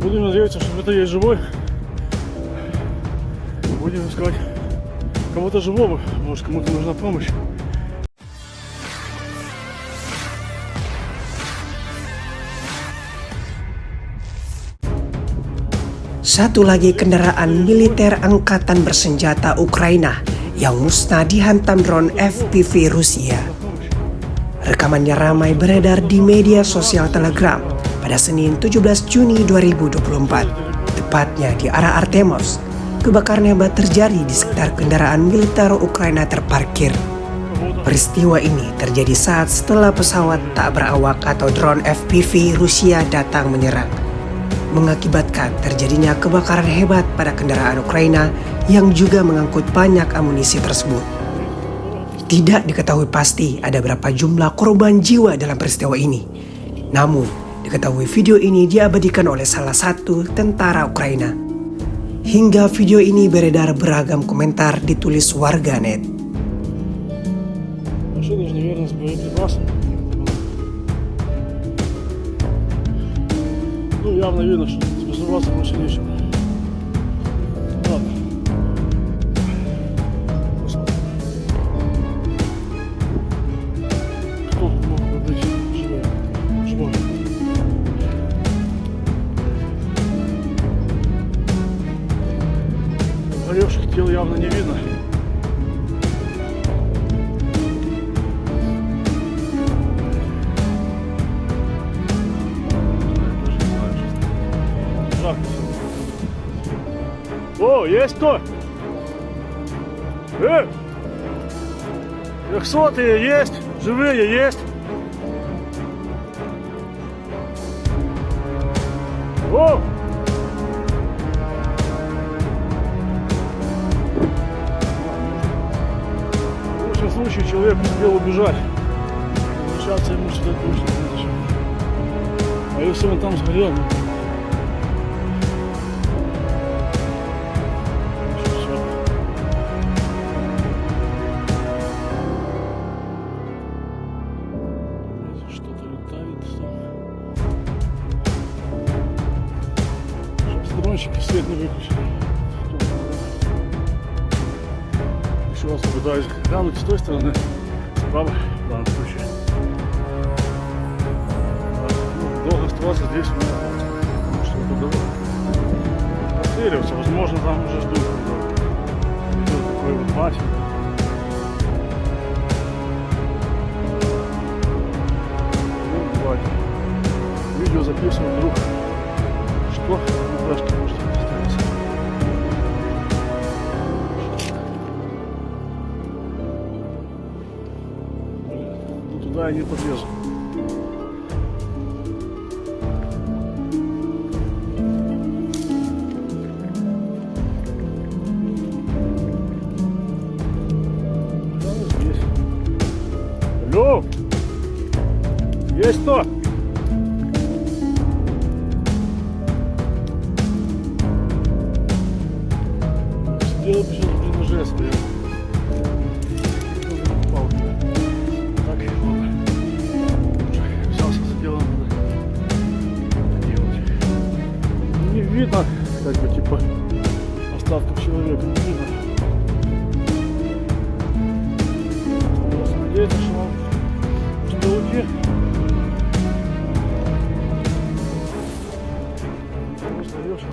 Будем надеяться, что кто-то есть живой. Будем искать кого-то живого. Может, кому-то нужна помощь. Satu lagi kendaraan militer angkatan bersenjata Ukraina yang musnah dihantam drone FPV Rusia. Rekamannya ramai beredar di media sosial Telegram pada Senin 17 Juni 2024, tepatnya di arah Artemovsk. Kebakaran hebat terjadi di sekitar kendaraan militer Ukraina terparkir. Peristiwa ini terjadi saat setelah pesawat tak berawak atau drone FPV Rusia datang menyerang, mengakibatkan terjadinya kebakaran hebat pada kendaraan Ukraina yang juga mengangkut banyak amunisi tersebut. Tidak diketahui pasti ada berapa jumlah korban jiwa dalam peristiwa ini. Namun, diketahui video ini diabadikan oleh salah satu tentara Ukraina. Hingga video ini beredar beragam komentar ditulis warganet. Ну, явно видно, что спасаться больше нечего. Ладно. Посмотрим. Кто мог бы быть живой? Горевших тел явно не видно. О, есть кто? Трехсотые есть, живые есть. О! В лучшем случае человек успел убежать. Возвращаться ему сюда точно незачем. А если он там сгорел, дрончики свет не выключили. Еще раз попытаюсь глянуть с той стороны, справа в данном случае. Долго оставаться здесь у меня, потому что это дорога. Расстреливаться, возможно, там уже ждут. Такой вот мать. Ну, давайте. Видео записываю вдруг. Что? Ну, что может остаться. Ну, туда я не подлезу. Здесь. Алло! Есть кто? Дело сейчас в блиндаже стоит. Так, ладно. Взялся за дело, надо делать. Не видно, как бы, типа, остатков человека. Не видно. Надеюсь, что он успел уйти. Остаешься.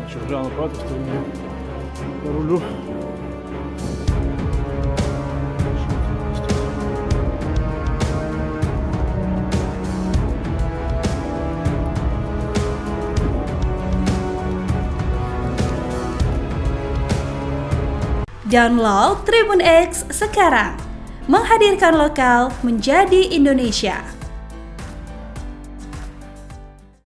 Что, гляну по этой стороне, по рулю. Download Tribun X sekarang, menghadirkan lokal menjadi Indonesia.